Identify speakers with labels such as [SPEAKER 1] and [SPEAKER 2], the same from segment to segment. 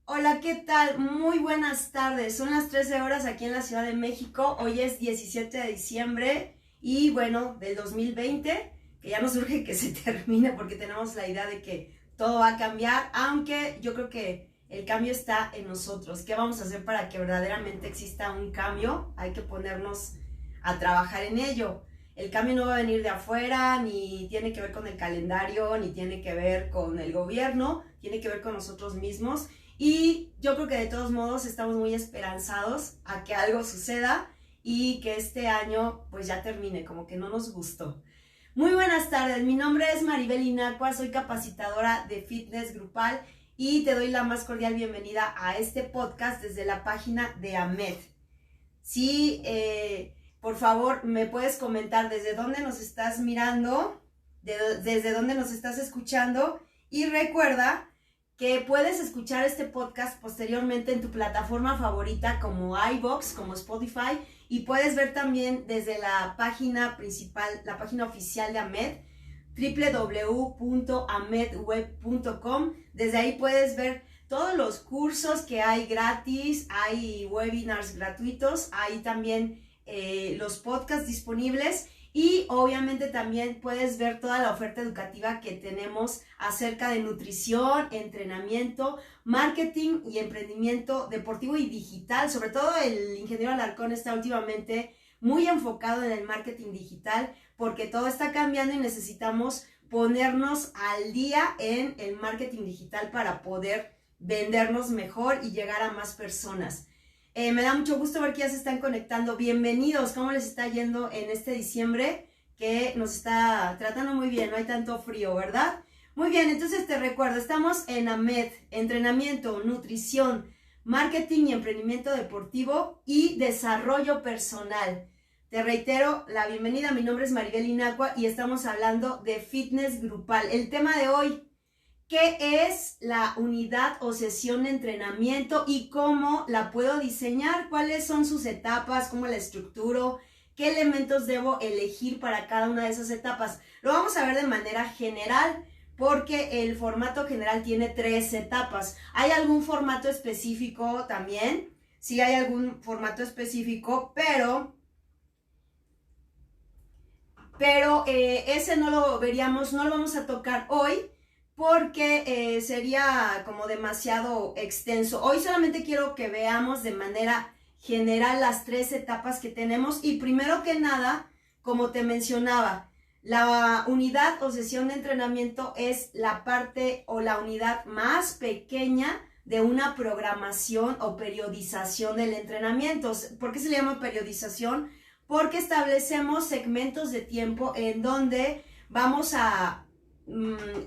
[SPEAKER 1] Hola, ¿qué tal? Muy buenas tardes. Son las 13 horas aquí en la Ciudad de México. Hoy es 17 de diciembre y bueno, del 2020, que ya nos urge que se termine porque tenemos la idea de que todo va a cambiar, aunque yo creo que el cambio está en nosotros. ¿Qué vamos a hacer para que verdaderamente exista un cambio? Hay que ponernos a trabajar en ello. El cambio no va a venir de afuera, ni tiene que ver con el calendario, ni tiene que ver con el gobierno, tiene que ver con nosotros mismos. Y yo creo que de todos modos estamos muy esperanzados a que algo suceda y que este año pues ya termine, como que no nos gustó. Muy buenas tardes, mi nombre es Maribel Inacua, soy capacitadora de fitness grupal y te doy la más cordial bienvenida a este podcast desde la página de AMED. Sí, por favor, me puedes comentar desde dónde nos estás mirando, desde dónde nos estás escuchando, y recuerda que puedes escuchar este podcast posteriormente en tu plataforma favorita como iVoox, como Spotify, y puedes ver también desde la página principal, la página oficial de AMED, www.amedweb.com. Desde ahí puedes ver todos los cursos que hay gratis, hay webinars gratuitos, hay también los podcasts disponibles y obviamente también puedes ver toda la oferta educativa que tenemos acerca de nutrición, entrenamiento, marketing y emprendimiento deportivo y digital. Sobre todo el ingeniero Alarcón está últimamente muy enfocado en el marketing digital porque todo está cambiando y necesitamos ponernos al día en el marketing digital para poder vendernos mejor y llegar a más personas. Me da mucho gusto ver que ya se están conectando. Bienvenidos, ¿cómo les está yendo en este diciembre? Que nos está tratando muy bien, no hay tanto frío, ¿verdad? Muy bien, entonces te recuerdo, estamos en AMED, entrenamiento, nutrición, marketing y emprendimiento deportivo y desarrollo personal. Te reitero la bienvenida, mi nombre es Maribel Inacua y estamos hablando de fitness grupal. El tema de hoy: ¿qué es la unidad o sesión de entrenamiento y cómo la puedo diseñar? ¿Cuáles son sus etapas? ¿Cómo la estructuro? ¿Qué elementos debo elegir para cada una de esas etapas? Lo vamos a ver de manera general porque el formato general tiene 3 etapas. ¿Hay algún formato específico también? Sí, hay algún formato específico, pero ese no lo veríamos, no lo vamos a tocar hoy, porque sería como demasiado extenso. Hoy solamente quiero que veamos de manera general las 3 etapas que tenemos y primero que nada, como te mencionaba, la unidad o sesión de entrenamiento es la parte o la unidad más pequeña de una programación o periodización del entrenamiento. ¿Por qué se le llama periodización? Porque establecemos segmentos de tiempo en donde vamos a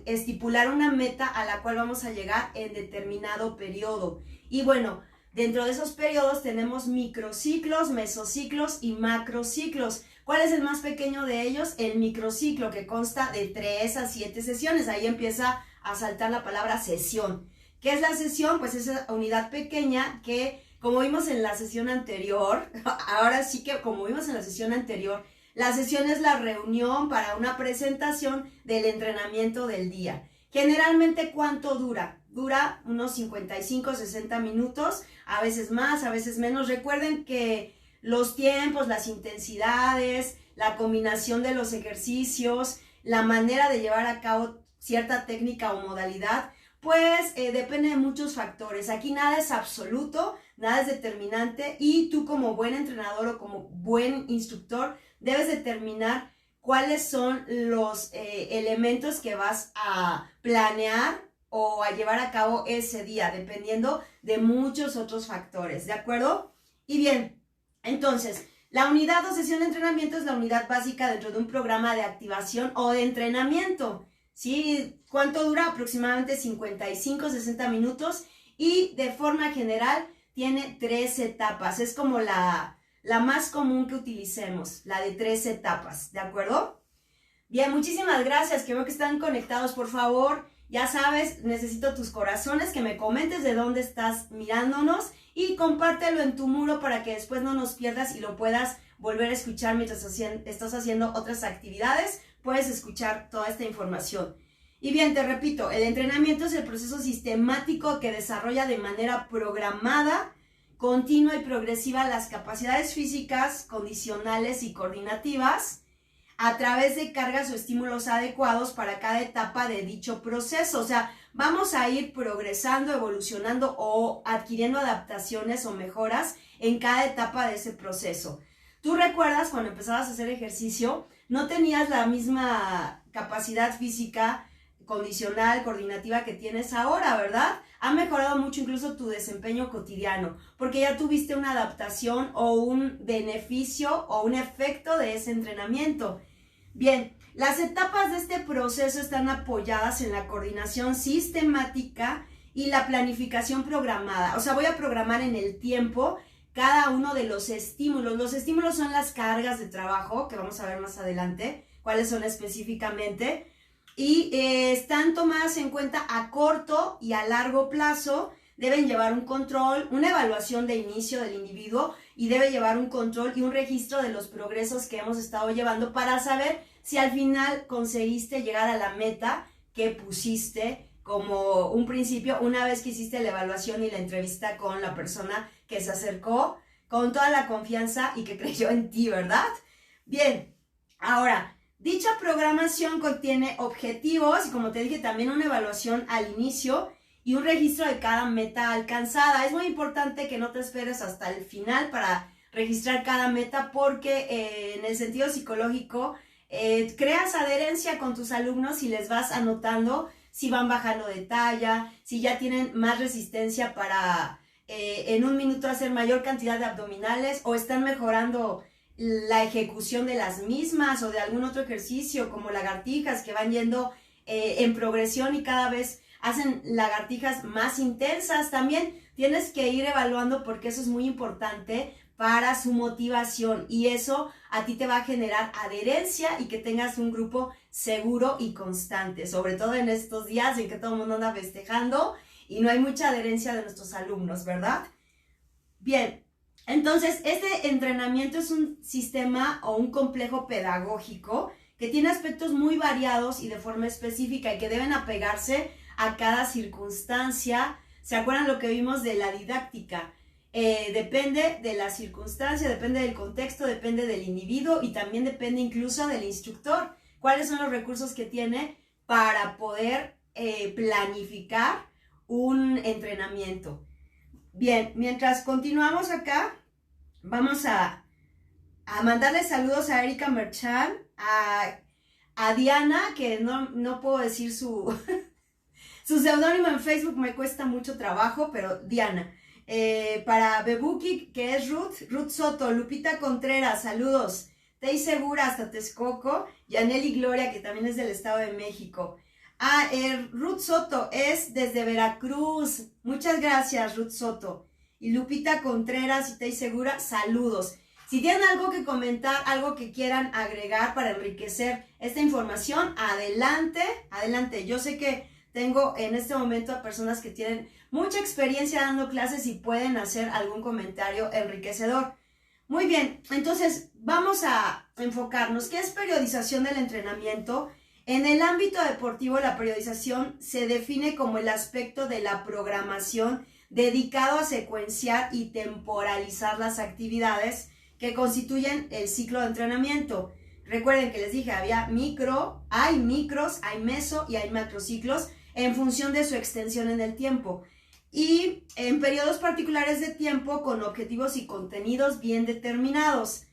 [SPEAKER 1] estipular una meta a la cual vamos a llegar en determinado periodo. Y bueno, dentro de esos periodos tenemos microciclos, mesociclos y macrociclos. ¿Cuál es el más pequeño de ellos? El microciclo, que consta de 3 a 7 sesiones. Ahí empieza a saltar la palabra sesión. ¿Qué es la sesión? Pues esa unidad pequeña que, como vimos en la sesión anterior, ahora sí que como vimos en la sesión anterior, la sesión es la reunión para una presentación del entrenamiento del día. Generalmente, ¿cuánto dura? Dura unos 55, 60 minutos, a veces más, a veces menos. Recuerden que los tiempos, las intensidades, la combinación de los ejercicios, la manera de llevar a cabo cierta técnica o modalidad, pues depende de muchos factores. Aquí nada es absoluto, nada es determinante y tú como buen entrenador o como buen instructor debes determinar cuáles son los elementos que vas a planear o a llevar a cabo ese día, dependiendo de muchos otros factores, ¿de acuerdo? Y bien, entonces, la unidad o sesión de entrenamiento es la unidad básica dentro de un programa de activación o de entrenamiento. ¿Sí? ¿Cuánto dura? Aproximadamente 55, 60 minutos y de forma general tiene 3 etapas. Es como la más común que utilicemos, la de 3 etapas, ¿de acuerdo? Bien, muchísimas gracias, que veo que están conectados. Por favor, ya sabes, necesito tus corazones, que me comentes de dónde estás mirándonos y compártelo en tu muro para que después no nos pierdas y lo puedas volver a escuchar mientras estás haciendo otras actividades. Puedes escuchar toda esta información. Y bien, te repito, el entrenamiento es el proceso sistemático que desarrolla de manera programada, continua y progresiva las capacidades físicas, condicionales y coordinativas a través de cargas o estímulos adecuados para cada etapa de dicho proceso. O sea, vamos a ir progresando, evolucionando o adquiriendo adaptaciones o mejoras en cada etapa de ese proceso. Tú recuerdas cuando empezabas a hacer ejercicio, no tenías la misma capacidad física, condicional, coordinativa que tienes ahora, ¿verdad? Ha mejorado mucho incluso tu desempeño cotidiano, porque ya tuviste una adaptación o un beneficio o un efecto de ese entrenamiento. Bien, las etapas de este proceso están apoyadas en la coordinación sistemática y la planificación programada. O sea, voy a programar en el tiempo cada uno de los estímulos. Los estímulos son las cargas de trabajo, que vamos a ver más adelante, cuáles son específicamente, y están tomadas en cuenta a corto y a largo plazo. Deben llevar un control, una evaluación de inicio del individuo y debe llevar un control y un registro de los progresos que hemos estado llevando para saber si al final conseguiste llegar a la meta que pusiste como un principio una vez que hiciste la evaluación y la entrevista con la persona que se acercó con toda la confianza y que creyó en ti, ¿verdad? Bien, ahora, dicha programación contiene objetivos y, como te dije, también una evaluación al inicio y un registro de cada meta alcanzada. Es muy importante que no te esperes hasta el final para registrar cada meta porque en el sentido psicológico creas adherencia con tus alumnos y les vas anotando si van bajando de talla, si ya tienen más resistencia para en un minuto hacer mayor cantidad de abdominales o están mejorando la ejecución de las mismas o de algún otro ejercicio como lagartijas que van yendo en progresión y cada vez hacen lagartijas más intensas. También tienes que ir evaluando porque eso es muy importante para su motivación y eso a ti te va a generar adherencia y que tengas un grupo seguro y constante, sobre todo en estos días en que todo el mundo anda festejando y no hay mucha adherencia de nuestros alumnos, ¿verdad? Bien, entonces este entrenamiento es un sistema o un complejo pedagógico que tiene aspectos muy variados y de forma específica y que deben apegarse a cada circunstancia. ¿Se acuerdan lo que vimos de la didáctica? Depende de la circunstancia, depende del contexto, depende del individuo y también depende incluso del instructor. ¿Cuáles son los recursos que tiene para poder planificar un entrenamiento? Bien, mientras continuamos acá, vamos a mandarle saludos a Erika Merchan, a Diana, que no puedo decir su seudónimo en Facebook, me cuesta mucho trabajo, pero Diana. Para Bebuki, que es Ruth Soto, Lupita Contreras, saludos. Tei Segura hasta Texcoco, Yaneli Gloria, que también es del Estado de México. Ruth Soto es desde Veracruz, muchas gracias Ruth Soto. Y Lupita Contreras y Tei Segura, saludos. Si tienen algo que comentar, algo que quieran agregar para enriquecer esta información, adelante, adelante. Yo sé que tengo en este momento a personas que tienen mucha experiencia dando clases y pueden hacer algún comentario enriquecedor. Muy bien, entonces vamos a enfocarnos. ¿Qué es periodización del entrenamiento? En el ámbito deportivo, la periodización se define como el aspecto de la programación dedicado a secuenciar y temporalizar las actividades que constituyen el ciclo de entrenamiento. Recuerden que les dije, hay micros, hay meso y hay macrociclos en función de su extensión en el tiempo y en periodos particulares de tiempo con objetivos y contenidos bien determinados.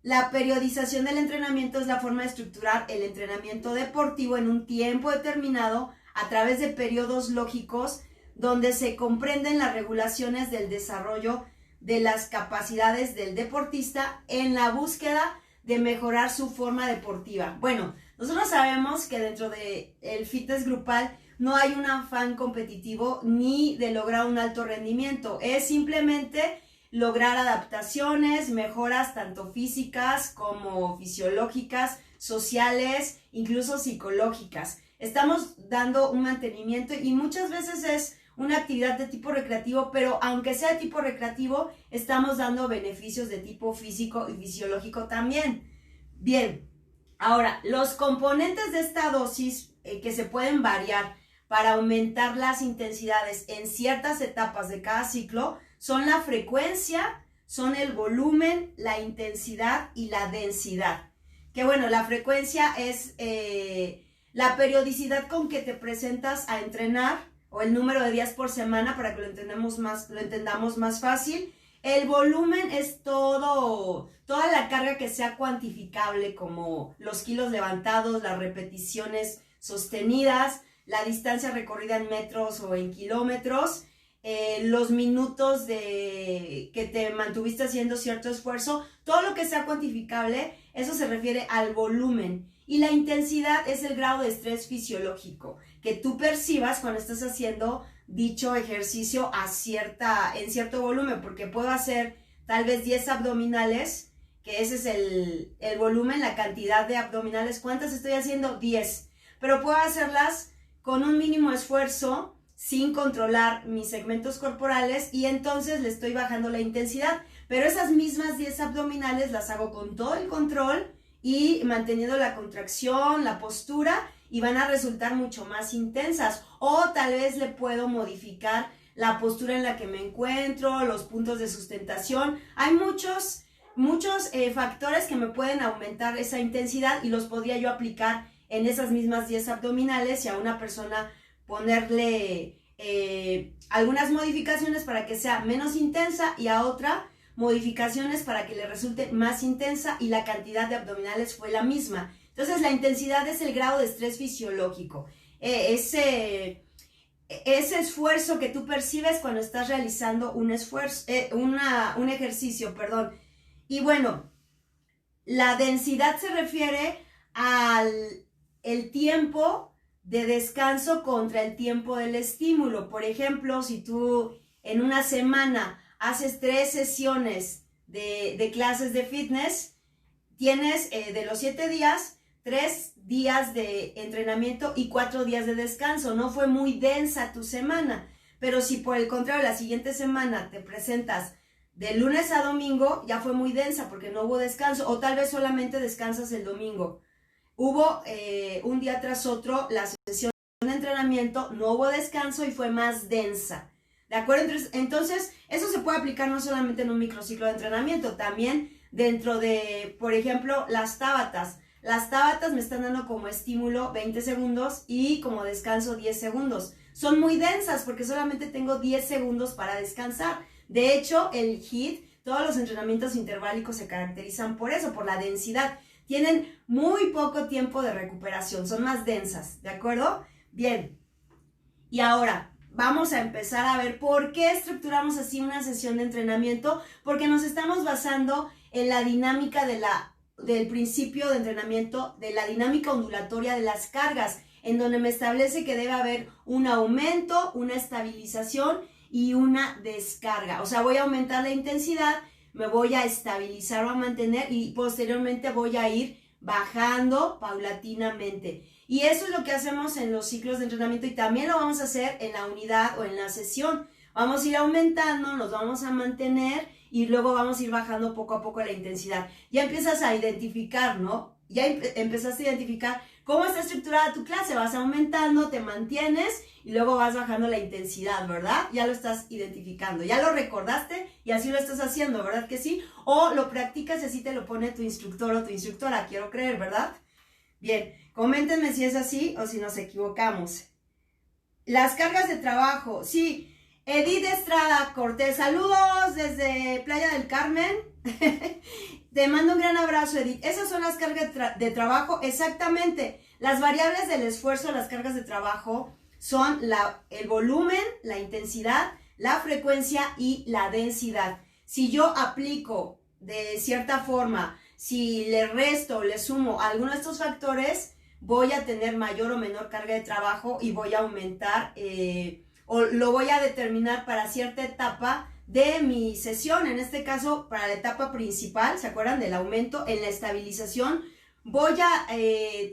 [SPEAKER 1] La periodización del entrenamiento es la forma de estructurar el entrenamiento deportivo en un tiempo determinado a través de periodos lógicos donde se comprenden las regulaciones del desarrollo de las capacidades del deportista en la búsqueda de mejorar su forma deportiva. Bueno, nosotros sabemos que dentro del fitness grupal no hay un afán competitivo ni de lograr un alto rendimiento. Es simplemente lograr adaptaciones, mejoras tanto físicas como fisiológicas, sociales, incluso psicológicas. Estamos dando un mantenimiento y muchas veces es una actividad de tipo recreativo, pero aunque sea de tipo recreativo, estamos dando beneficios de tipo físico y fisiológico también. Bien, ahora, los componentes de esta dosis que se pueden variar para aumentar las intensidades en ciertas etapas de cada ciclo son la frecuencia, son el volumen, la intensidad y la densidad. Que bueno, la frecuencia es la periodicidad con que te presentas a entrenar o el número de días por semana para que lo entendamos más fácil. El volumen es toda la carga que sea cuantificable, como los kilos levantados, las repeticiones sostenidas, la distancia recorrida en metros o en kilómetros, los minutos que te mantuviste haciendo cierto esfuerzo, todo lo que sea cuantificable, eso se refiere al volumen. Y la intensidad es el grado de estrés fisiológico que tú percibas cuando estás haciendo dicho ejercicio en cierto volumen, porque puedo hacer tal vez 10 abdominales, que ese es el volumen, la cantidad de abdominales. ¿Cuántas estoy haciendo? 10. Pero puedo hacerlas con un mínimo esfuerzo, sin controlar mis segmentos corporales, y entonces le estoy bajando la intensidad. Pero esas mismas 10 abdominales las hago con todo el control y manteniendo la contracción, la postura, y van a resultar mucho más intensas. O tal vez le puedo modificar la postura en la que me encuentro, los puntos de sustentación. Hay muchos factores que me pueden aumentar esa intensidad y los podría yo aplicar en esas mismas 10 abdominales, y a una persona ponerle algunas modificaciones para que sea menos intensa, y a otra modificaciones para que le resulte más intensa, y la cantidad de abdominales fue la misma. Entonces la intensidad es el grado de estrés fisiológico, ese esfuerzo que tú percibes cuando estás realizando un ejercicio, perdón. Y bueno, la densidad se refiere al tiempo de descanso contra el tiempo del estímulo. Por ejemplo, si tú en una semana haces 3 sesiones de clases de fitness, tienes de los 7 días, 3 días de entrenamiento y 4 días de descanso. No fue muy densa tu semana. Pero si por el contrario la siguiente semana te presentas de lunes a domingo, ya fue muy densa porque no hubo descanso, o tal vez solamente descansas el domingo. Hubo un día tras otro la sesión de entrenamiento, no hubo descanso y fue más densa. ¿De acuerdo? Entonces, eso se puede aplicar no solamente en un microciclo de entrenamiento, también dentro de, por ejemplo, las Tabatas. Las Tabatas me están dando como estímulo 20 segundos y como descanso 10 segundos. Son muy densas porque solamente tengo 10 segundos para descansar. De hecho, el HIIT, todos los entrenamientos interválicos se caracterizan por eso, por la densidad. Tienen muy poco tiempo de recuperación, son más densas, ¿de acuerdo? Bien, y ahora vamos a empezar a ver por qué estructuramos así una sesión de entrenamiento, porque nos estamos basando en la dinámica del principio de entrenamiento, de la dinámica ondulatoria de las cargas, en donde me establece que debe haber un aumento, una estabilización y una descarga. O sea, voy a aumentar la intensidad, me voy a estabilizar o a mantener, y posteriormente voy a ir bajando paulatinamente. Y eso es lo que hacemos en los ciclos de entrenamiento, y también lo vamos a hacer en la unidad o en la sesión. Vamos a ir aumentando, nos vamos a mantener y luego vamos a ir bajando poco a poco la intensidad. Ya empiezas a identificar, ¿no? Ya empezaste a identificar cómo está estructurada tu clase. Vas aumentando, te mantienes y luego vas bajando la intensidad, ¿verdad? Ya lo estás identificando, ya lo recordaste y así lo estás haciendo, ¿verdad que sí? O lo practicas y así te lo pone tu instructor o tu instructora, quiero creer, ¿verdad? Bien, coméntenme si es así o si nos equivocamos. Las cargas de trabajo, sí. Edith Estrada Cortés, saludos desde Playa del Carmen. Te mando un gran abrazo, Edith. Esas son las cargas de trabajo, exactamente. Las variables del esfuerzo, las cargas de trabajo, son el volumen, la intensidad, la frecuencia y la densidad. Si yo aplico de cierta forma, si le resto o le sumo alguno de estos factores, voy a tener mayor o menor carga de trabajo y voy a aumentar o lo voy a determinar para cierta etapa de mi sesión. En este caso, para la etapa principal, ¿se acuerdan del aumento? En la estabilización voy a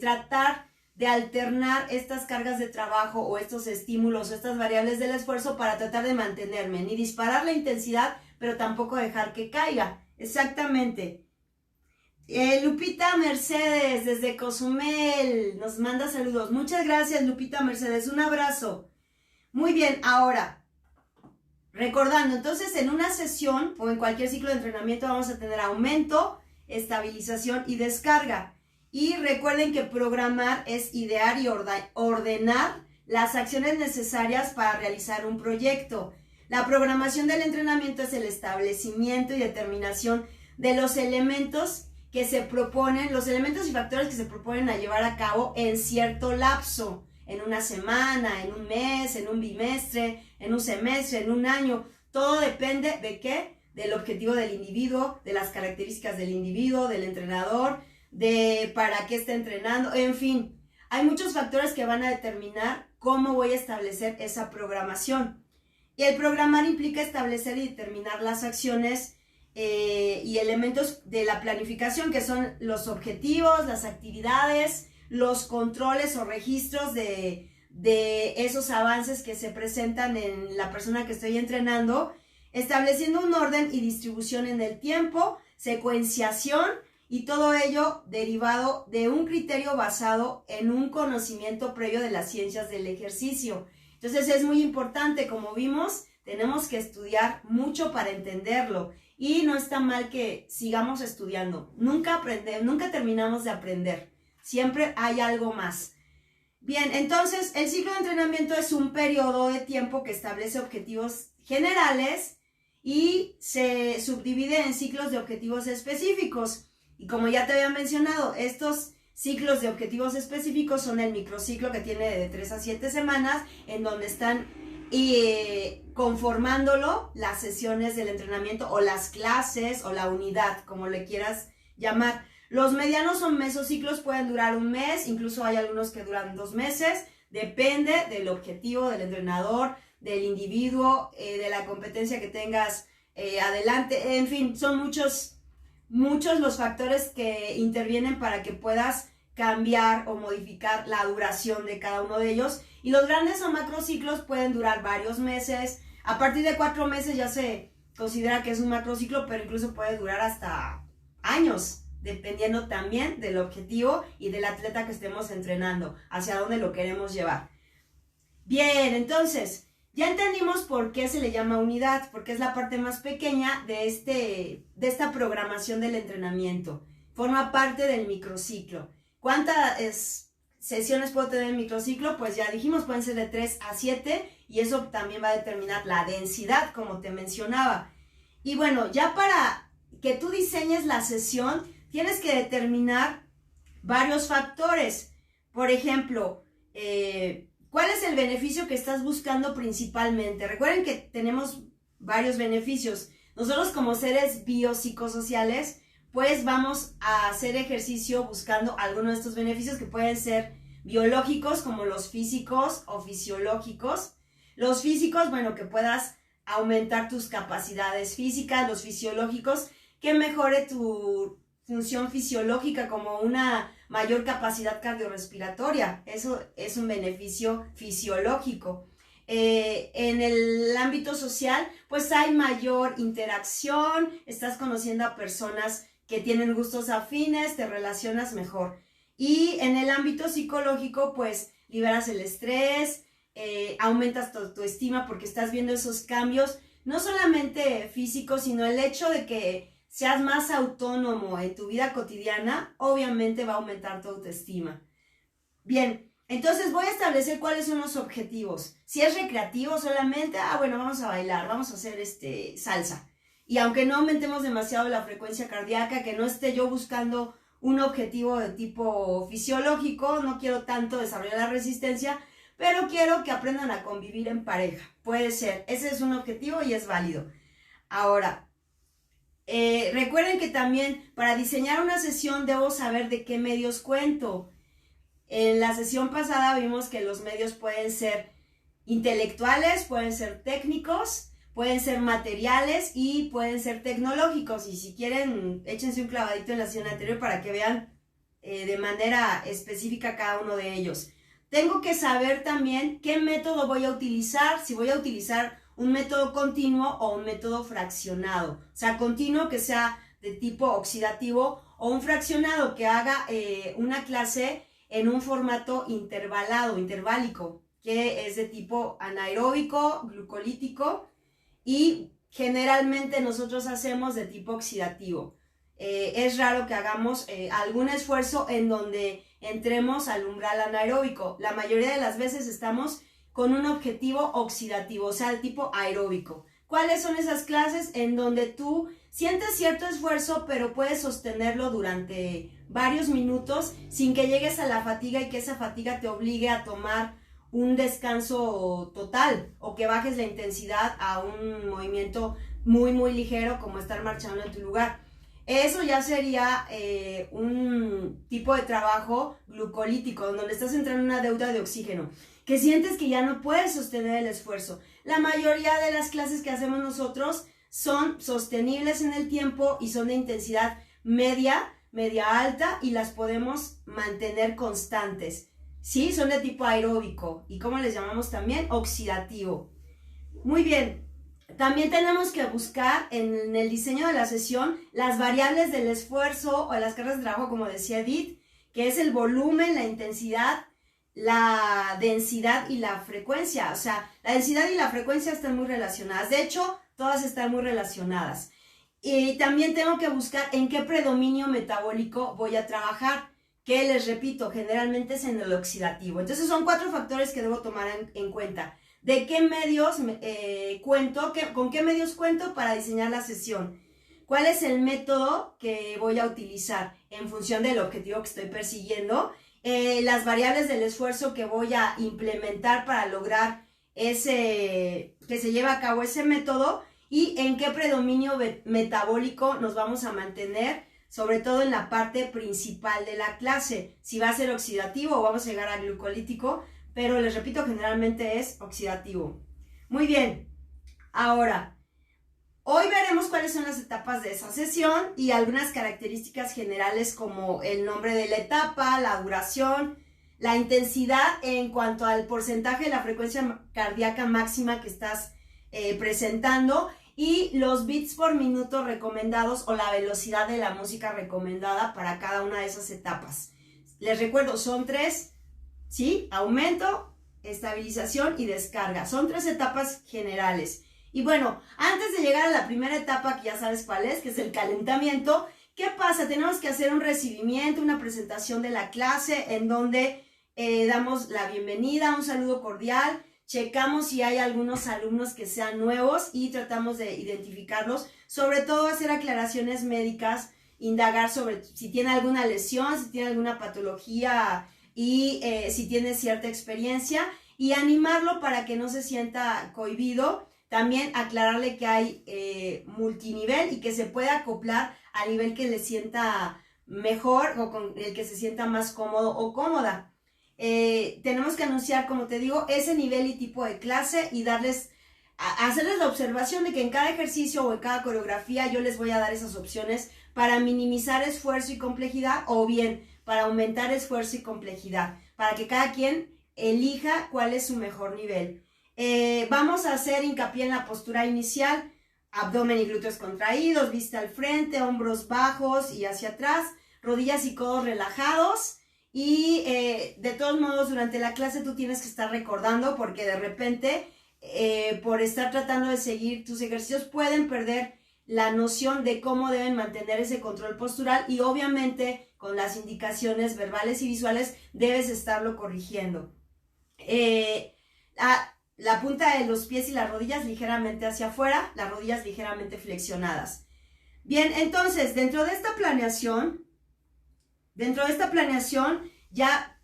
[SPEAKER 1] tratar de alternar estas cargas de trabajo o estos estímulos o estas variables del esfuerzo para tratar de mantenerme, ni disparar la intensidad, pero tampoco dejar que caiga. Exactamente. Lupita Mercedes desde Cozumel nos manda saludos. Muchas gracias, Lupita Mercedes. Un abrazo. Muy bien, ahora, recordando, entonces en una sesión o en cualquier ciclo de entrenamiento vamos a tener aumento, estabilización y descarga. Y recuerden que programar es idear y ordenar las acciones necesarias para realizar un proyecto. La programación del entrenamiento es el establecimiento y determinación de los elementos que se proponen, los elementos y factores que se proponen a llevar a cabo en cierto lapso, en una semana, en un mes, en un bimestre, en un semestre, en un año. Todo depende de qué, del objetivo del individuo, de las características del individuo, del entrenador, de para qué está entrenando, en fin. Hay muchos factores que van a determinar cómo voy a establecer esa programación. Y el programar implica establecer y determinar las acciones y elementos de la planificación, que son los objetivos, las actividades, los controles o registros de esos avances que se presentan en la persona que estoy entrenando, estableciendo un orden y distribución en el tiempo, secuenciación y todo ello derivado de un criterio basado en un conocimiento previo de las ciencias del ejercicio. Entonces es muy importante, como vimos, tenemos que estudiar mucho para entenderlo y no está mal que sigamos estudiando. Nunca terminamos de aprender. Siempre hay algo más. Bien, entonces el ciclo de entrenamiento es un periodo de tiempo que establece objetivos generales y se subdivide en ciclos de objetivos específicos. Y como ya te había mencionado, estos ciclos de objetivos específicos son el microciclo, que tiene de 3 a 7 semanas, en donde están conformándolo las sesiones del entrenamiento o las clases o la unidad, como le quieras llamar. Los medianos o mesociclos pueden durar un mes, incluso hay algunos que duran 2 meses, depende del objetivo del entrenador, del individuo, de la competencia que tengas adelante, en fin, son muchos los factores que intervienen para que puedas cambiar o modificar la duración de cada uno de ellos. Y los grandes o macrociclos pueden durar varios meses. A partir de 4 meses ya se considera que es un macrociclo, pero incluso puede durar hasta años, dependiendo también del objetivo y del atleta que estemos entrenando, hacia dónde lo queremos llevar. Bien, entonces, ya entendimos por qué se le llama unidad, porque es la parte más pequeña de esta programación del entrenamiento. Forma parte del microciclo. ¿Cuántas sesiones puedo tener en microciclo? Pues ya dijimos, pueden ser de 3 a 7 y eso también va a determinar la densidad, como te mencionaba. Y bueno, ya para que tú diseñes la sesión, tienes que determinar varios factores. Por ejemplo, ¿cuál es el beneficio que estás buscando principalmente? Recuerden que tenemos varios beneficios. Nosotros como seres biopsicosociales, pues vamos a hacer ejercicio buscando algunos de estos beneficios que pueden ser biológicos, como los físicos o fisiológicos. Los físicos, bueno, que puedas aumentar tus capacidades físicas. Los fisiológicos, que mejore tu función fisiológica, como una mayor capacidad cardiorrespiratoria. Eso es un beneficio fisiológico. En el ámbito social, pues hay mayor interacción, estás conociendo a personas que tienen gustos afines, te relacionas mejor. Y en el ámbito psicológico, pues liberas el estrés, aumentas tu autoestima porque estás viendo esos cambios, no solamente físicos, sino el hecho de que seas más autónomo en tu vida cotidiana, obviamente va a aumentar tu autoestima. Bien, entonces voy a establecer cuáles son los objetivos. Si es recreativo solamente, bueno, vamos a bailar, vamos a hacer salsa. Y aunque no aumentemos demasiado la frecuencia cardíaca, que no esté yo buscando un objetivo de tipo fisiológico, no quiero tanto desarrollar la resistencia, pero quiero que aprendan a convivir en pareja. Puede ser, ese es un objetivo y es válido. Ahora, recuerden que también para diseñar una sesión debo saber de qué medios cuento. En la sesión pasada vimos que los medios pueden ser intelectuales, pueden ser técnicos, pueden ser materiales y pueden ser tecnológicos. Y si quieren, échense un clavadito en la sesión anterior para que vean de manera específica cada uno de ellos. Tengo que saber también qué método voy a utilizar, si voy a utilizar un método continuo o un método fraccionado. O sea, continuo que sea de tipo oxidativo o un fraccionado que haga una clase en un formato interválico, que es de tipo anaeróbico, glucolítico, y generalmente nosotros hacemos de tipo oxidativo. Es raro que hagamos algún esfuerzo en donde entremos al umbral anaeróbico. La mayoría de las veces estamos con un objetivo oxidativo, o sea, de tipo aeróbico. ¿Cuáles son esas clases? En donde tú sientes cierto esfuerzo, pero puedes sostenerlo durante varios minutos sin que llegues a la fatiga y que esa fatiga te obligue a tomar un descanso total o que bajes la intensidad a un movimiento muy ligero como estar marchando en tu lugar. Eso ya sería un tipo de trabajo glucolítico, donde estás entrando en una deuda de oxígeno, que sientes que ya no puedes sostener el esfuerzo. La mayoría de las clases que hacemos nosotros son sostenibles en el tiempo y son de intensidad media alta y las podemos mantener constantes. Sí, son de tipo aeróbico y ¿cómo les llamamos también? Oxidativo. Muy bien. También tenemos que buscar en el diseño de la sesión las variables del esfuerzo o las cargas de trabajo, como decía Edith, que es el volumen, la intensidad, la densidad y la frecuencia. O sea, la densidad y la frecuencia están muy relacionadas. De hecho, todas están muy relacionadas. Y también tengo que buscar en qué predominio metabólico voy a trabajar, que les repito, generalmente es en el oxidativo. Entonces son 4 factores que debo tomar en cuenta. ¿De qué medios cuento? ¿Con qué medios cuento para diseñar la sesión? ¿Cuál es el método que voy a utilizar en función del objetivo que estoy persiguiendo? Las variables del esfuerzo que voy a implementar para lograr que se lleve a cabo ese método y en qué predominio metabólico nos vamos a mantener, sobre todo en la parte principal de la clase, si va a ser oxidativo o vamos a llegar a glucolítico, pero les repito, generalmente es oxidativo. Muy bien, ahora, hoy veremos cuáles son las etapas de esa sesión y algunas características generales como el nombre de la etapa, la duración, la intensidad en cuanto al porcentaje de la frecuencia cardíaca máxima que estás presentando y los beats por minuto recomendados o la velocidad de la música recomendada para cada una de esas etapas. Les recuerdo, son 3, ¿sí? Aumento, estabilización y descarga. Son 3 etapas generales. Y bueno, antes de llegar a la primera etapa, que ya sabes cuál es, que es el calentamiento, ¿qué pasa? Tenemos que hacer un recibimiento, una presentación de la clase en donde damos la bienvenida, un saludo cordial, checamos si hay algunos alumnos que sean nuevos y tratamos de identificarlos, sobre todo hacer aclaraciones médicas, indagar sobre si tiene alguna lesión, si tiene alguna patología y si tiene cierta experiencia y animarlo para que no se sienta cohibido. También aclararle que hay multinivel y que se puede acoplar al nivel que le sienta mejor o con el que se sienta más cómodo o cómoda. Tenemos que anunciar, como te digo, ese nivel y tipo de clase y hacerles la observación de que en cada ejercicio o en cada coreografía yo les voy a dar esas opciones para minimizar esfuerzo y complejidad o bien para aumentar esfuerzo y complejidad, para que cada quien elija cuál es su mejor nivel. Vamos a hacer hincapié en la postura inicial, abdomen y glúteos contraídos, vista al frente, hombros bajos y hacia atrás, rodillas y codos relajados y de todos modos durante la clase tú tienes que estar recordando porque de repente por estar tratando de seguir tus ejercicios pueden perder la noción de cómo deben mantener ese control postural y obviamente con las indicaciones verbales y visuales debes estarlo corrigiendo. La punta de los pies y las rodillas ligeramente hacia afuera, las rodillas ligeramente flexionadas. Bien, entonces, dentro de esta planeación ya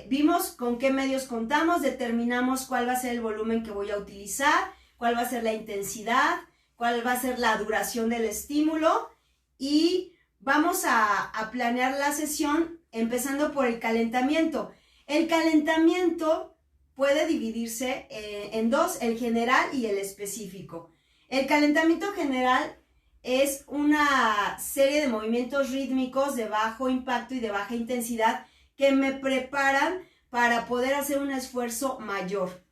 [SPEAKER 1] vimos con qué medios contamos, determinamos cuál va a ser el volumen que voy a utilizar, cuál va a ser la intensidad, cuál va a ser la duración del estímulo y vamos a planear la sesión empezando por el calentamiento. El calentamiento puede dividirse en 2, el general y el específico. El calentamiento general es una serie de movimientos rítmicos de bajo impacto y de baja intensidad que me preparan para poder hacer un esfuerzo mayor.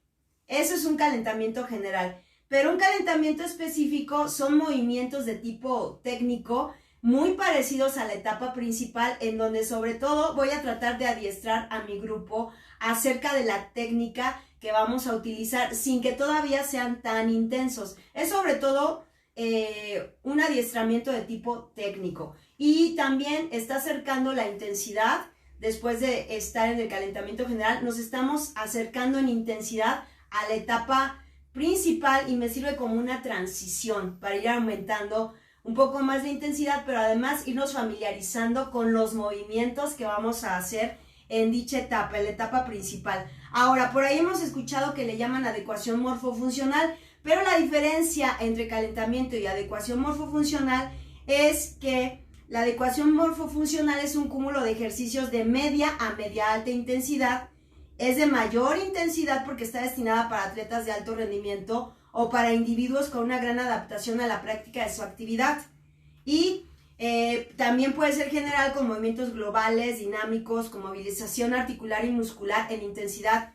[SPEAKER 1] Eso es un calentamiento general. Pero un calentamiento específico son movimientos de tipo técnico muy parecidos a la etapa principal, en donde sobre todo voy a tratar de adiestrar a mi grupo acerca de la técnica que vamos a utilizar sin que todavía sean tan intensos. Es sobre todo un adiestramiento de tipo técnico, y también está acercando la intensidad. Después de estar en el calentamiento general, nos estamos acercando en intensidad a la etapa principal, y me sirve como una transición para ir aumentando un poco más de intensidad, pero además irnos familiarizando con los movimientos que vamos a hacer en dicha etapa, en la etapa principal. Ahora, por ahí hemos escuchado que le llaman adecuación morfofuncional, pero la diferencia entre calentamiento y adecuación morfofuncional es que la adecuación morfofuncional es un cúmulo de ejercicios de media a media alta intensidad. Es de mayor intensidad porque está destinada para atletas de alto rendimiento o para individuos con una gran adaptación a la práctica de su actividad. Y también puede ser general con movimientos globales, dinámicos, con movilización articular y muscular en intensidad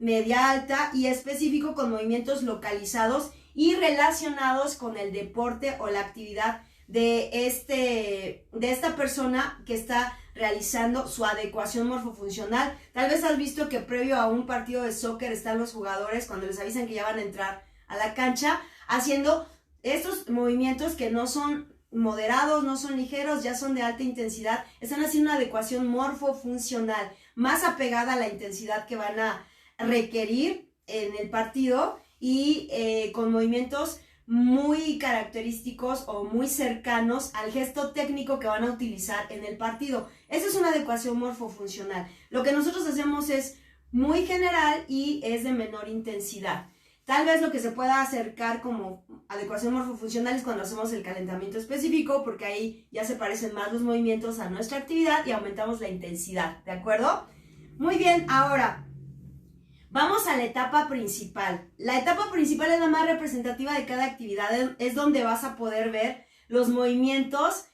[SPEAKER 1] media alta, y específico con movimientos localizados y relacionados con el deporte o la actividad de esta persona que está realizando su adecuación morfofuncional. Tal vez has visto que previo a un partido de soccer están los jugadores, cuando les avisan que ya van a entrar a la cancha, haciendo estos movimientos que no son moderados, no son ligeros, ya son de alta intensidad. Están haciendo una adecuación morfofuncional más apegada a la intensidad que van a requerir en el partido, y con movimientos muy característicos o muy cercanos al gesto técnico que van a utilizar en el partido. Esa es una adecuación morfofuncional. Lo que nosotros hacemos es muy general y es de menor intensidad. Tal vez lo que se pueda acercar como adecuación morfofuncional es cuando hacemos el calentamiento específico, porque ahí ya se parecen más los movimientos a nuestra actividad y aumentamos la intensidad, ¿de acuerdo? Muy bien, ahora vamos a la etapa principal. La etapa principal es la más representativa de cada actividad, es donde vas a poder ver los movimientos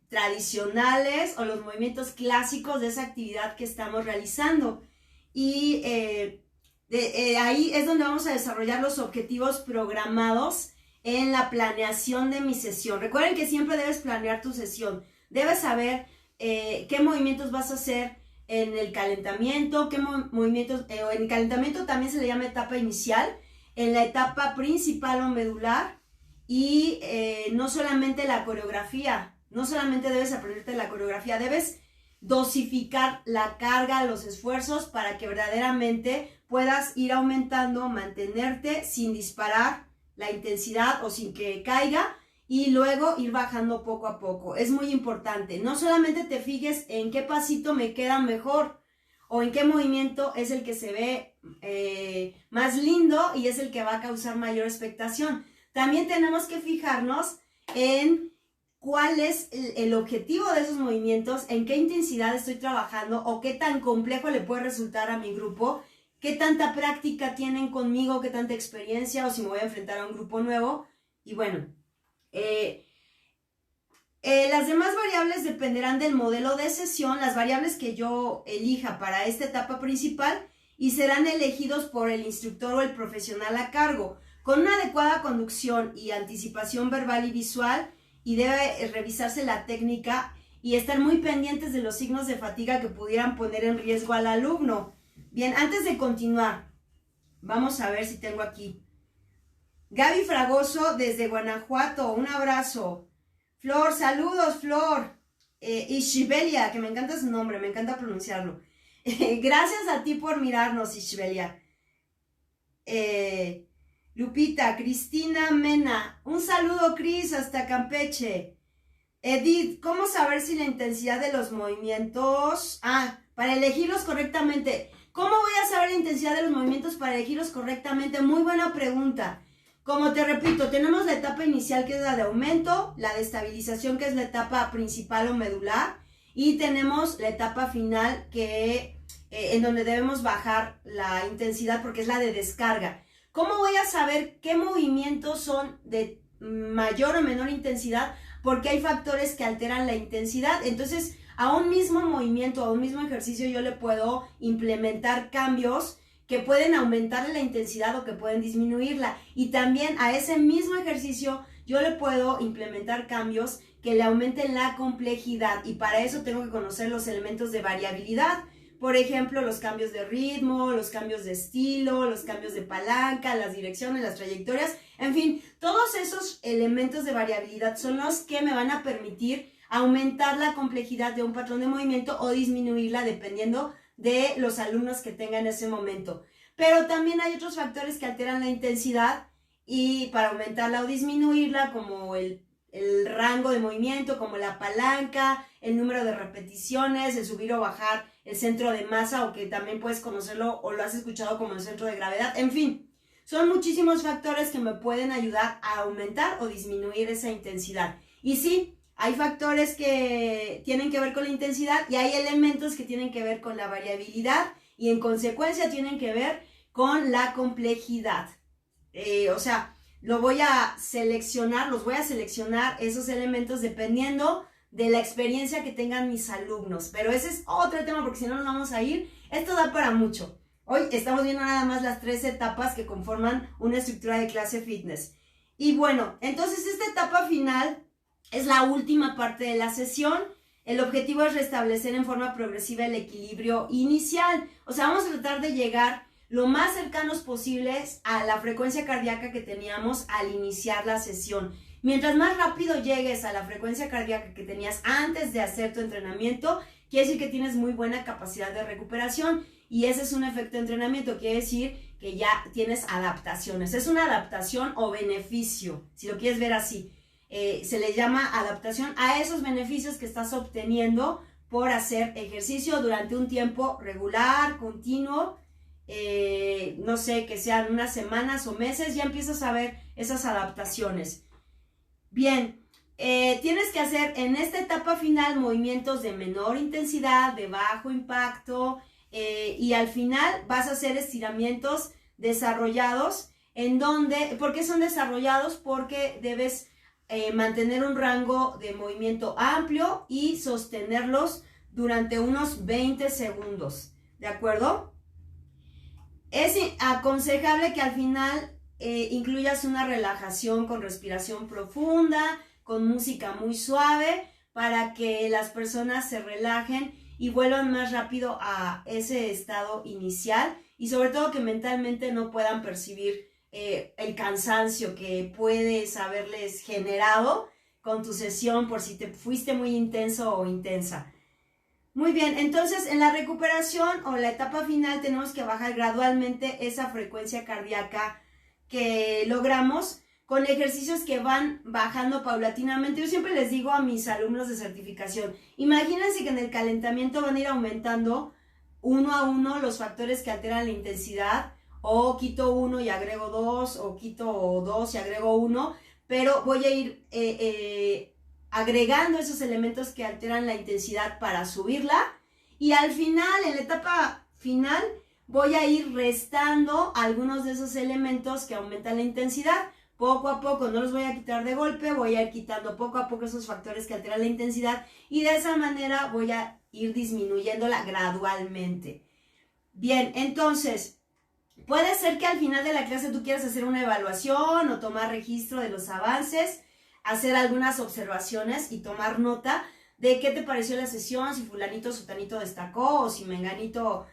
[SPEAKER 1] tradicionales o los movimientos clásicos de esa actividad que estamos realizando. Y ahí es donde vamos a desarrollar los objetivos programados en la planeación de mi sesión. Recuerden que siempre debes planear tu sesión. Debes saber qué movimientos vas a hacer en el calentamiento, qué movimientos, en el calentamiento también se le llama etapa inicial, en la etapa principal o medular, y no solamente la coreografía, no solamente debes aprenderte la coreografía, debes dosificar la carga, los esfuerzos, para que verdaderamente puedas ir aumentando, mantenerte sin disparar la intensidad o sin que caiga, y luego ir bajando poco a poco. Es muy importante. No solamente te fijes en qué pasito me queda mejor o en qué movimiento es el que se ve más lindo y es el que va a causar mayor expectación. También tenemos que fijarnos en cuál es el objetivo de esos movimientos, en qué intensidad estoy trabajando o qué tan complejo le puede resultar a mi grupo, qué tanta práctica tienen conmigo, qué tanta experiencia, o si me voy a enfrentar a un grupo nuevo. Y bueno, las demás variables dependerán del modelo de sesión, las variables que yo elija para esta etapa principal, y serán elegidos por el instructor o el profesional a cargo, con una adecuada conducción y anticipación verbal y visual, y debe revisarse la técnica y estar muy pendientes de los signos de fatiga que pudieran poner en riesgo al alumno. Bien, antes de continuar, vamos a ver si tengo aquí Gaby Fragoso desde Guanajuato, un abrazo. Flor, saludos, Flor. Ishbelia, que me encanta su nombre, me encanta pronunciarlo. Gracias a ti por mirarnos, Ishbelia. Lupita, Cristina Mena, un saludo, Cris, hasta Campeche. Edith, ¿cómo saber si la intensidad de los movimientos? Para elegirlos correctamente. ¿Cómo voy a saber la intensidad de los movimientos para elegirlos correctamente? Muy buena pregunta. Como te repito, tenemos la etapa inicial, que es la de aumento, la de estabilización, que es la etapa principal o medular, y tenemos la etapa final, que en donde debemos bajar la intensidad, porque es la de descarga. ¿Cómo voy a saber qué movimientos son de mayor o menor intensidad? Porque hay factores que alteran la intensidad. Entonces, a un mismo movimiento, a un mismo ejercicio, yo le puedo implementar cambios que pueden aumentarle la intensidad o que pueden disminuirla. Y también a ese mismo ejercicio yo le puedo implementar cambios que le aumenten la complejidad, y para eso tengo que conocer los elementos de variabilidad. Por ejemplo, los cambios de ritmo, los cambios de estilo, los cambios de palanca, las direcciones, las trayectorias, en fin, todos esos elementos de variabilidad son los que me van a permitir aumentar la complejidad de un patrón de movimiento o disminuirla dependiendo de los alumnos que tenga en ese momento. Pero también hay otros factores que alteran la intensidad y para aumentarla o disminuirla, como el rango de movimiento, como la palanca, el número de repeticiones, el subir o bajar el centro de masa, o que también puedes conocerlo o lo has escuchado como el centro de gravedad. En fin, son muchísimos factores que me pueden ayudar a aumentar o disminuir esa intensidad. Y sí, hay factores que tienen que ver con la intensidad y hay elementos que tienen que ver con la variabilidad y en consecuencia tienen que ver con la complejidad. O sea, los voy a seleccionar esos elementos dependiendo de la experiencia que tengan mis alumnos. Pero ese es otro tema porque si no nos vamos a ir. Esto da para mucho. Hoy estamos viendo nada más las 3 etapas que conforman una estructura de clase fitness. Y bueno, entonces esta etapa final es la última parte de la sesión. El objetivo es restablecer en forma progresiva el equilibrio inicial. O sea, vamos a tratar de llegar lo más cercanos posibles a la frecuencia cardíaca que teníamos al iniciar la sesión. Mientras más rápido llegues a la frecuencia cardíaca que tenías antes de hacer tu entrenamiento, quiere decir que tienes muy buena capacidad de recuperación y ese es un efecto de entrenamiento, quiere decir que ya tienes adaptaciones. Es una adaptación o beneficio, si lo quieres ver así. Se le llama adaptación a esos beneficios que estás obteniendo por hacer ejercicio durante un tiempo regular, continuo, no sé, que sean unas semanas o meses, ya empiezas a ver esas adaptaciones. Bien, tienes que hacer en esta etapa final movimientos de menor intensidad, de bajo impacto, y al final vas a hacer estiramientos desarrollados. ¿Por qué son desarrollados? Porque debes mantener un rango de movimiento amplio y sostenerlos durante unos 20 segundos, ¿de acuerdo? Es aconsejable que al final incluyas una relajación con respiración profunda, con música muy suave, para que las personas se relajen y vuelvan más rápido a ese estado inicial y sobre todo que mentalmente no puedan percibir el cansancio que puedes haberles generado con tu sesión por si te fuiste muy intenso o intensa. Muy bien, entonces en la recuperación o la etapa final tenemos que bajar gradualmente esa frecuencia cardíaca que logramos con ejercicios que van bajando paulatinamente. Yo siempre les digo a mis alumnos de certificación, imagínense que en el calentamiento van a ir aumentando uno a uno los factores que alteran la intensidad, o quito 1 y agrego 2, o quito 2 y agrego 1, pero voy a ir agregando esos elementos que alteran la intensidad para subirla, y al final, en la etapa final, voy a ir restando algunos de esos elementos que aumentan la intensidad. Poco a poco, no los voy a quitar de golpe, voy a ir quitando poco a poco esos factores que alteran la intensidad y de esa manera voy a ir disminuyéndola gradualmente. Bien, entonces, puede ser que al final de la clase tú quieras hacer una evaluación o tomar registro de los avances, hacer algunas observaciones y tomar nota de qué te pareció la sesión, si fulanito o sutanito destacó o si menganito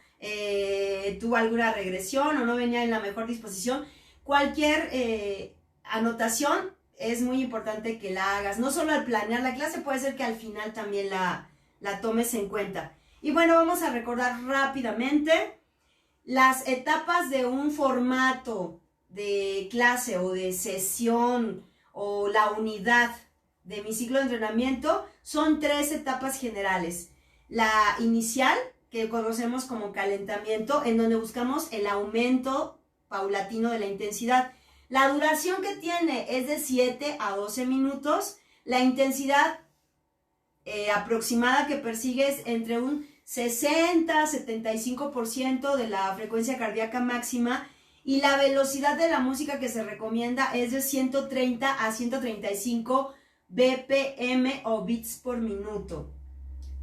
[SPEAKER 1] tuvo alguna regresión o no venía en la mejor disposición. Cualquier anotación es muy importante que la hagas, no solo al planear la clase, puede ser que al final también la tomes en cuenta. Y bueno, vamos a recordar rápidamente las etapas de un formato de clase o de sesión o la unidad de mi ciclo de entrenamiento. Son 3 etapas generales. La inicial, que conocemos como calentamiento, en donde buscamos el aumento paulatino de la intensidad. La duración que tiene es de 7 a 12 minutos. La intensidad aproximada que persigues entre un 60-75% de la frecuencia cardíaca máxima, y la velocidad de la música que se recomienda es de 130 a 135 BPM o bits por minuto.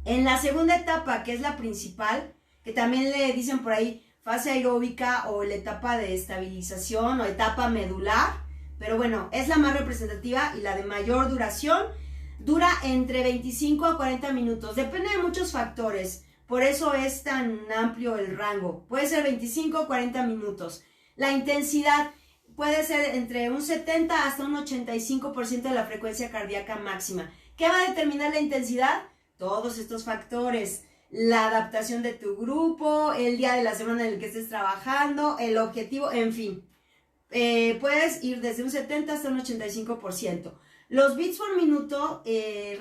[SPEAKER 1] En la segunda etapa, que es la principal, que también le dicen por ahí fase aeróbica o la etapa de estabilización o etapa medular, pero bueno, es la más representativa y la de mayor duración. dura entre 25 a 40 minutos. Depende de muchos factores. Por eso es tan amplio el rango. Puede ser 25 o 40 minutos. La intensidad puede ser entre un 70 hasta un 85% de la frecuencia cardíaca máxima. ¿Qué va a determinar la intensidad? Todos estos factores. La adaptación de tu grupo, el día de la semana en el que estés trabajando, el objetivo, en fin. Puedes ir desde un 70 hasta un 85%. Los beats por minuto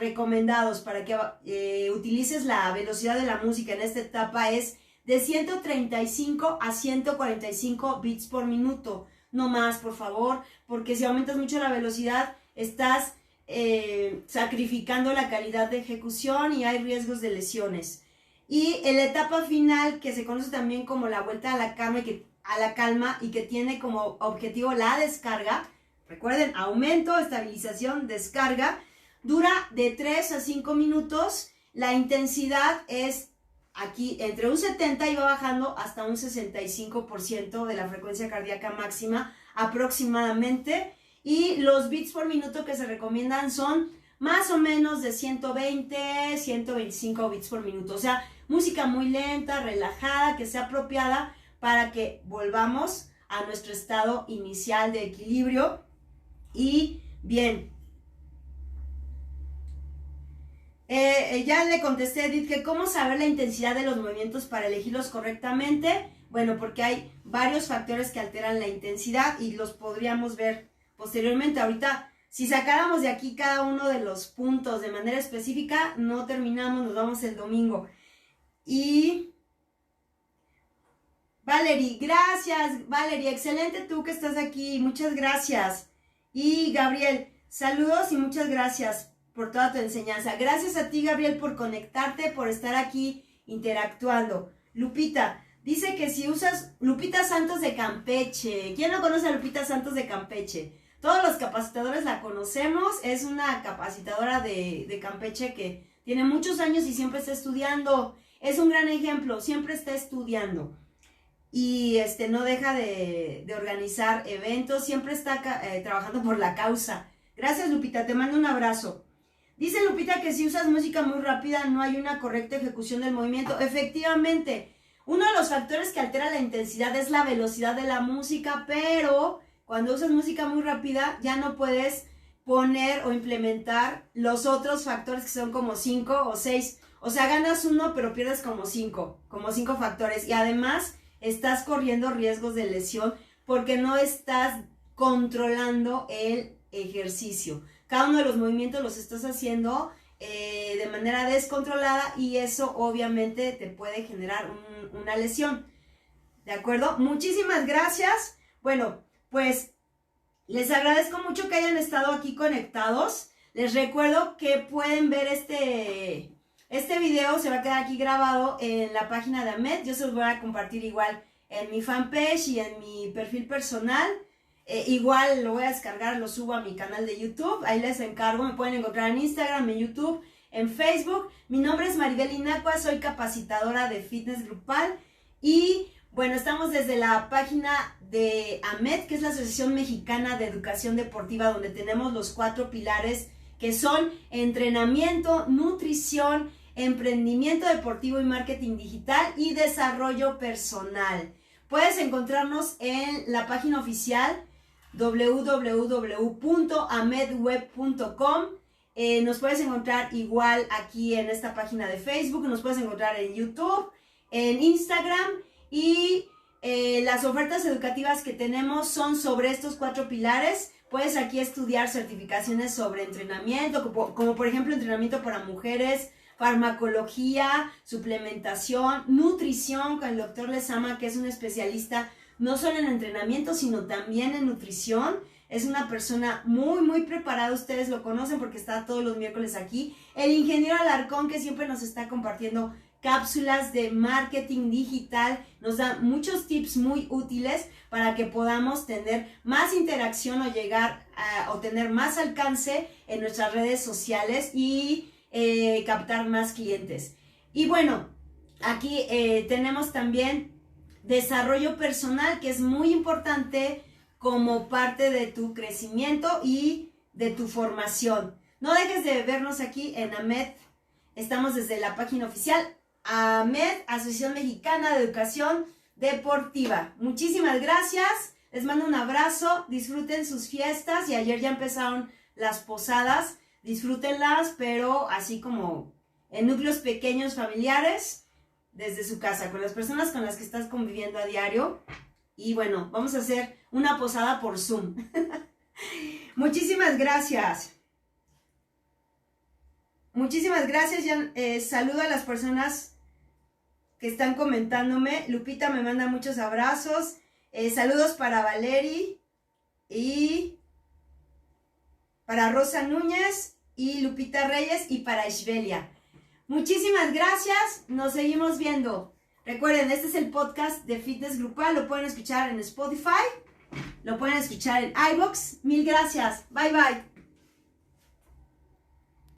[SPEAKER 1] recomendados para que utilices la velocidad de la música en esta etapa es de 135 a 145 beats por minuto. No más, por favor, porque si aumentas mucho la velocidad, estás sacrificando la calidad de ejecución y hay riesgos de lesiones. Y en la etapa final, que se conoce también como la vuelta a la calma y que tiene como objetivo la descarga, recuerden, aumento, estabilización, descarga, dura de 3 a 5 minutos. La intensidad es aquí entre un 70 y va bajando hasta un 65% de la frecuencia cardíaca máxima aproximadamente. Y los beats por minuto que se recomiendan son más o menos de 120, 125 beats por minuto. O sea, música muy lenta, relajada, que sea apropiada para que volvamos a nuestro estado inicial de equilibrio. Y bien, ya le contesté a Edith que cómo saber la intensidad de los movimientos para elegirlos correctamente. Bueno, porque hay varios factores que alteran la intensidad y los podríamos ver posteriormente. Ahorita, si sacáramos de aquí cada uno de los puntos de manera específica, no terminamos, nos vamos el domingo. Y Valerie, gracias, Valerie, excelente tú que estás aquí, muchas gracias. Y Gabriel, saludos y muchas gracias por toda tu enseñanza. Gracias a ti, Gabriel, por conectarte, por estar aquí interactuando. Lupita, dice que si usas Lupita Santos de Campeche. ¿Quién no conoce a Lupita Santos de Campeche? Todos los capacitadores la conocemos, es una capacitadora de Campeche que tiene muchos años y siempre está estudiando. Es un gran ejemplo, siempre está estudiando. Y no deja de organizar eventos, siempre está trabajando por la causa. Gracias, Lupita, te mando un abrazo. Dice Lupita que si usas música muy rápida no hay una correcta ejecución del movimiento. Efectivamente, uno de los factores que altera la intensidad es la velocidad de la música, pero cuando usas música muy rápida ya no puedes poner o implementar los otros factores que son como 5 o 6. O sea, ganas uno pero pierdes como 5 factores. Y además estás corriendo riesgos de lesión porque no estás controlando el ejercicio. Cada uno de los movimientos los estás haciendo de manera descontrolada y eso obviamente te puede generar una lesión. ¿De acuerdo? Muchísimas gracias. Bueno, pues les agradezco mucho que hayan estado aquí conectados. Les recuerdo que pueden ver este video, se va a quedar aquí grabado en la página de AMED. Yo se los voy a compartir igual en mi fanpage y en mi perfil personal. Igual lo voy a descargar, lo subo a mi canal de YouTube. Ahí les encargo, me pueden encontrar en Instagram, en YouTube, en Facebook. Mi nombre es Maribel Inacua, soy capacitadora de fitness grupal. Y bueno, estamos desde la página de AMED, que es la Asociación Mexicana de Educación Deportiva, donde tenemos los 4 pilares que son entrenamiento, nutrición, emprendimiento deportivo y marketing digital y desarrollo personal. Puedes encontrarnos en la página oficial www.amedweb.com. Nos puedes encontrar igual aquí en esta página de Facebook, nos puedes encontrar en YouTube, en Instagram y las ofertas educativas que tenemos son sobre estos 4 pilares. Puedes aquí estudiar certificaciones sobre entrenamiento, como por ejemplo entrenamiento para mujeres, farmacología, suplementación, nutrición con el doctor Lezama, que es un especialista no solo en entrenamiento, sino también en nutrición. Es una persona muy, muy preparada. Ustedes lo conocen porque está todos los miércoles aquí. El ingeniero Alarcón, que siempre nos está compartiendo cápsulas de marketing digital. Nos da muchos tips muy útiles para que podamos tener más interacción o llegar o tener más alcance en nuestras redes sociales y captar más clientes. Y bueno, aquí tenemos también desarrollo personal, que es muy importante como parte de tu crecimiento y de tu formación. No dejes de vernos aquí en AMED. Estamos desde la página oficial AMED, Asociación Mexicana de Educación Deportiva. Muchísimas gracias. Les mando un abrazo. Disfruten sus fiestas. Y ayer ya empezaron las posadas. Disfrútenlas, pero así como en núcleos pequeños familiares, desde su casa, con las personas con las que estás conviviendo a diario. Y bueno, vamos a hacer una posada por Zoom. Muchísimas gracias. Muchísimas gracias. Ya, saludo a las personas que están comentándome. Lupita me manda muchos abrazos. Saludos para Valeri y para Rosa Núñez y Lupita Reyes y para Ishbelia. Muchísimas gracias. Nos seguimos viendo. Recuerden, este es el podcast de Fitness Grupal. Lo pueden escuchar en Spotify. Lo pueden escuchar en iVoox. Mil gracias. Bye, bye.